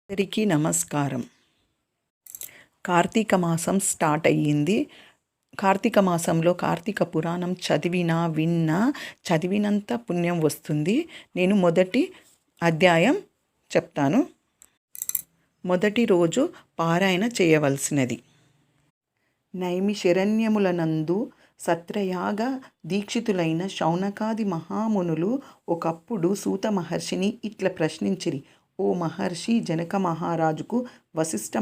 అందరికీ నమస్కారం. కార్తీక మాసం స్టార్ట్ అయ్యింది. కార్తీక మాసంలో కార్తీక పురాణం విన్నా చదివినంత పుణ్యం వస్తుంది. నేను మొదటి అధ్యాయం చెప్తాను. మొదటి రోజు పారాయణ చేయవలసినది. నైమిషరణ్యములనందు సత్రయాగ దీక్షితులైన శౌనకాది మహామునులు ఒకప్పుడు సూత మహర్షిని ఇట్ల ప్రశ్నించిరి. ఓ మహర్షి, జనక మహారాజుకు వశిష్ఠ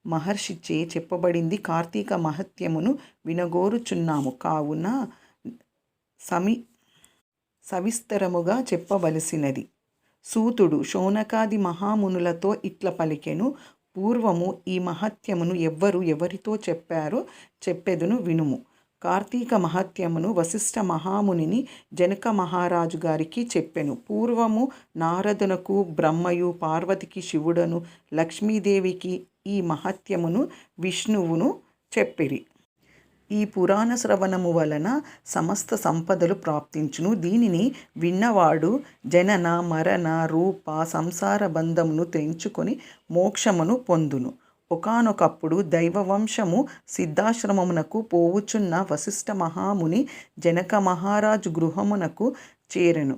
మహర్షిచే చెప్పబడింది కార్తీక మహత్యమును వినగోరుచున్నాము. కావున సవిస్తరముగా చెప్పవలసినది. సూతుడు శౌనకాది మహామునులతో ఇట్ల పలికెను. పూర్వము ఈ మహత్యమును ఎవరితో చెప్పారో చెప్పెదను వినుము. కార్తీక మహత్యమును వశిష్ఠ మహామునిని జనక మహారాజు గారికి చెప్పెను. పూర్వము నారదునకు బ్రహ్మయు, పార్వతికి శివుడను, లక్ష్మీదేవికి ఈ మహత్యమును విష్ణువును చెప్పిరి. ఈ పురాణ శ్రవణము వలన సమస్త సంపదలు ప్రాప్తించును. దీనిని విన్నవాడు జనన మరణ రూప సంసార బంధమును తెంచుకొని మోక్షమును పొందును. ఒకానొకప్పుడు దైవవంశము సిద్ధాశ్రమమునకు పోవుచున్న వశిష్ఠ మహాముని జనక మహారాజు గృహమునకు చేరెను.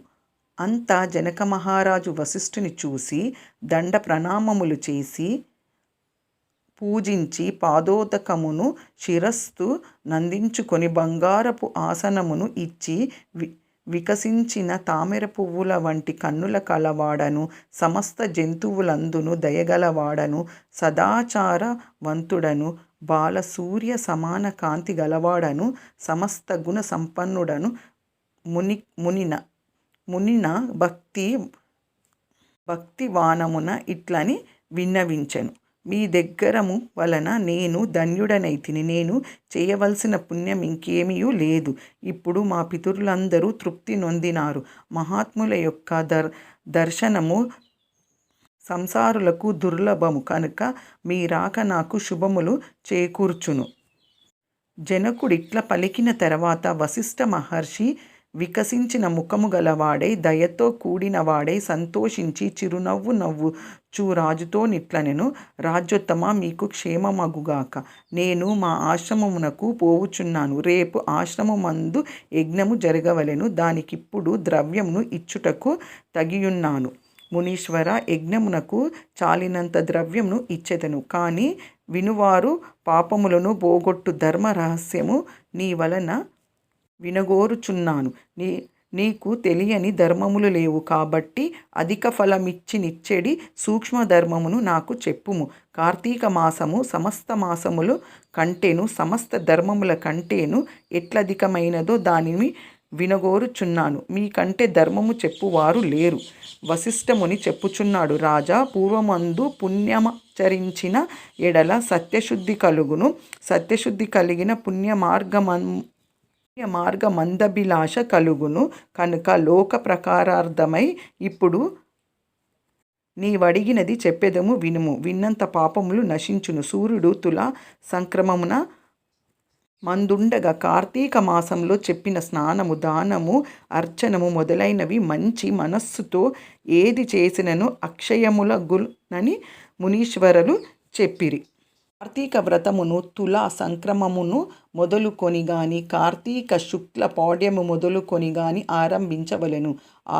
అంతా జనక మహారాజు వశిష్ఠుని చూసి దండ ప్రణామములు చేసి పూజించి పాదోదకమును శిరస్సు నందించుకొని బంగారపు ఆసనమును ఇచ్చి వికసించిన తామర పువ్వుల వంటి కన్నుల కలవాడను, సమస్త జంతువులందును దయగలవాడను, సదాచారవంతుడను, బాలసూర్య సమాన కాంతి గలవాడను, సమస్త గుణ సంపన్నుడను, మునిన భక్తివానమున ఇట్లని విన్నవించెను. మీ దగ్గరము వలన నేను ధన్యుడనైతిని. నేను చేయవలసిన పుణ్యం ఇంకేమీ లేదు. ఇప్పుడు మా పితరులందరూ తృప్తి నొందినారు. మహాత్ముల యొక్క దర్శనము సంసారులకు దుర్లభము కనుక మీ రాక నాకు శుభములు చేకూర్చును. జనకుడిట్ల పలికిన తర్వాత వశిష్ఠ మహర్షి వికసించిన ముఖము గలవాడై దయతో కూడినవాడై సంతోషించి చిరునవ్వు నవ్వుచూ రాజుతో నిట్లనెను. రాజ్యోత్తమ, మీకు క్షేమమగుగాక. నేను మా ఆశ్రమమునకు పోవుచున్నాను. రేపు ఆశ్రమమందు యజ్ఞము జరగవలెను. దానికిప్పుడు ద్రవ్యమును ఇచ్చుటకు తగియున్నాను. మునీశ్వర, యజ్ఞమునకు చాలినంత ద్రవ్యమును ఇచ్చెదను. కానీ వినువారు పాపములను పోగొట్టు ధర్మ రహస్యము నీ వలన వినగోరుచున్నాను. నీకు తెలియని ధర్మములు లేవు కాబట్టి అధిక ఫలమిచ్చినిచ్చెడి సూక్ష్మ ధర్మమును నాకు చెప్పుము. కార్తీక మాసము సమస్త మాసములు కంటేను సమస్త ధర్మముల కంటేను ఎట్లధికమైనదో దానిని వినగోరుచున్నాను. మీకంటే ధర్మము చెప్పువారు లేరు. వశిష్ఠముని చెప్పుచున్నాడు. రాజా, పూర్వమందు పుణ్యమాచరించిన ఎడల సత్యశుద్ధి కలుగును. సత్యశుద్ధి కలిగిన మార్గమందభిలాష కలుగును. కనుక లోక ప్రకారార్థమై ఇప్పుడు నీవడిగినది చెప్పెదము వినుము. విన్నంత పాపములు నశించును. సూర్యుడు తులా సంక్రమమున మందుండగా కార్తీక మాసంలో చెప్పిన స్నానము, దానము, అర్చనము మొదలైనవి మంచి మనస్సుతో ఏది చేసినను అక్షయములగునని మునీశ్వరులు చెప్పిరి. కార్తీక వ్రతమును తులా సంక్రమమును మొదలుకొని గాని కార్తీక శుక్ల పాడ్యము మొదలుకొని గాని ఆరంభించవలెను.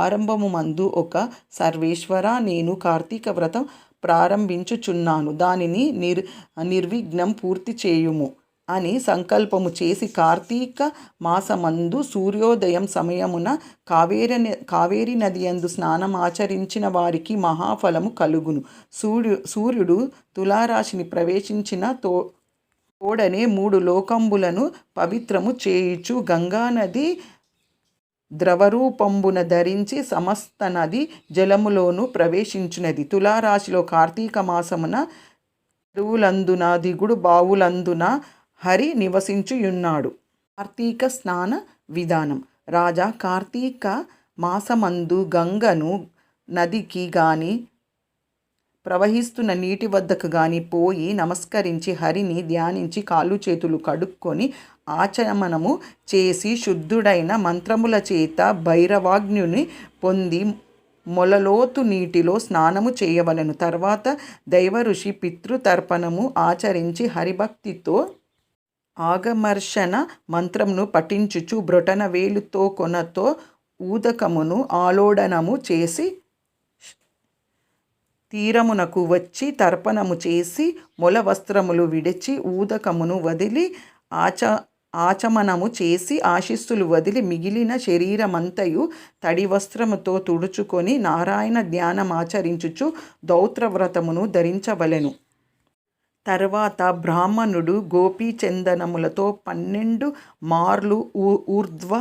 ఆరంభము మందు ఒక సర్వేశ్వర, నేను కార్తీక వ్రతం ప్రారంభించుచున్నాను. దానిని నిర్విఘ్నం పూర్తి చేయుము అని సంకల్పము చేసి కార్తీక మాసమందు సూర్యోదయం సమయమున కావేరి నదియందు స్నానమాచరించిన వారికి మహాఫలము కలుగును. సూర్యుడు తులారాశిని ప్రవేశించిన తోడనే 3 లోకంబులను పవిత్రము చేయుచు గంగానది ద్రవరూపంబున ధరించి సమస్త నది జలములోను ప్రవేశించునది. తులారాశిలో కార్తీక మాసమున చెరువులందున దిగుడు బావులందున హరి నివసించుయున్నాడు. కార్తీక స్నాన విధానం. రాజా, కార్తీక మాసమందు గంగను నదికి గాని ప్రవహిస్తున్న నీటి వద్దకు గాని పోయి నమస్కరించి హరిని ధ్యానించి కాళ్ళు చేతులు కడుక్కొని ఆచమనము చేసి శుద్ధుడైన మంత్రముల చేత భైరవాగ్నిని పొంది మొలలోతు నీటిలో స్నానము చేయవలెను. తర్వాత దైవ ఋషి పితృతర్పణము ఆచరించి హరిభక్తితో ఆగమర్షణ మంత్రమును పఠించుచు బ్రొటన వేలుతో కొనతో ఊదకమును ఆలోడనము చేసి తీరమునకు వచ్చి తర్పణము చేసి మొల వస్త్రములు విడిచి ఊదకమును వదిలి ఆచమనము చేసి ఆశీస్సులు వదిలి మిగిలిన శరీరమంతయు తడి వస్త్రముతో తుడుచుకొని నారాయణ ధ్యానమాచరించుచు దౌత్రవ్రతమును ధరించవలెను. తర్వాత బ్రాహ్మణుడు గోపీచందనములతో 12 మార్లు ఊర్ధ్వ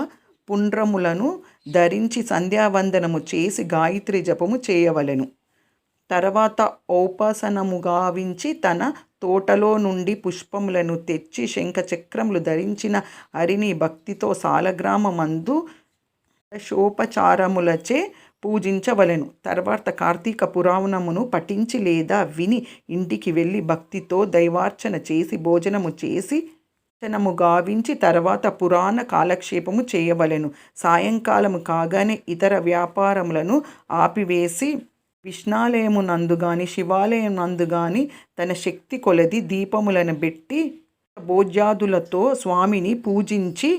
పుండ్రములను ధరించి సంధ్యావందనము చేసి గాయత్రి జపము చేయవలెను. తర్వాత ఔపాసనము గావించి తన తోటలో నుండి పుష్పములను తెచ్చి శంఖచక్రములు ధరించిన హరిని భక్తితో సాలగ్రామమందు షోపచారములచే పూజించవలెను. తర్వాత కార్తీక పురాణమును పఠించి లేదా విని ఇంటికి వెళ్ళి భక్తితో దైవార్చన చేసి భోజనము చేసి అర్చనము గావించి తర్వాత పురాణ కాలక్షేపము చేయవలెను. సాయంకాలము కాగానే ఇతర వ్యాపారములను ఆపివేసి విష్ణాలయమునందు గాని శివాలయమునందు గాని తన శక్తి కొలది దీపములను పెట్టి భోజ్యాదులతో స్వామిని పూజించి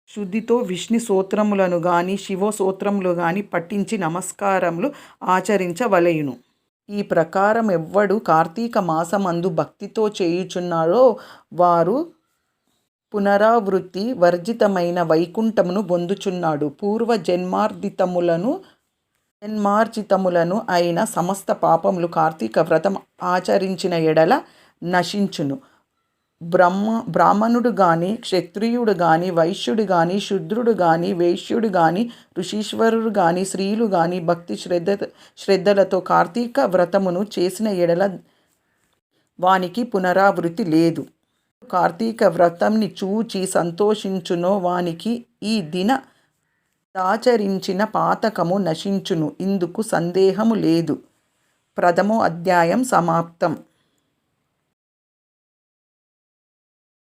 శుద్ధితో విష్ణు స్తోత్రములను గాని శివ స్తోత్రములు గాని పఠించి నమస్కారములు ఆచరించవలెను. ఈ ప్రకారం ఎవ్వడు కార్తీక మాసమందు భక్తితో చేయుచున్నాడో వారు పునరావృత్తి వర్జితమైన వైకుంఠమును పొందుచున్నాడు. పూర్వ జన్మార్జితములను అయిన సమస్త పాపములు కార్తీక వ్రతం ఆచరించిన ఎడల నశించును. బ్రాహ్మణుడు గాని క్షత్రియుడు గాని వైశ్యుడు గాని శూద్రుడు గాని వైశ్యుడు గాని ఋషీశ్వరుడు గాని స్త్రీలు గాని భక్తి శ్రద్ధలతో కార్తీక వ్రతమును చేసిన ఎడల వానికి పునరావృత్తి లేదు. కార్తీక వ్రతంని చూచి సంతోషించునో వానికి ఈ దిన దాచరించిన పాతకము నశించును. ఇందుకు సందేహము లేదు. 1వ అధ్యాయం సమాప్తం.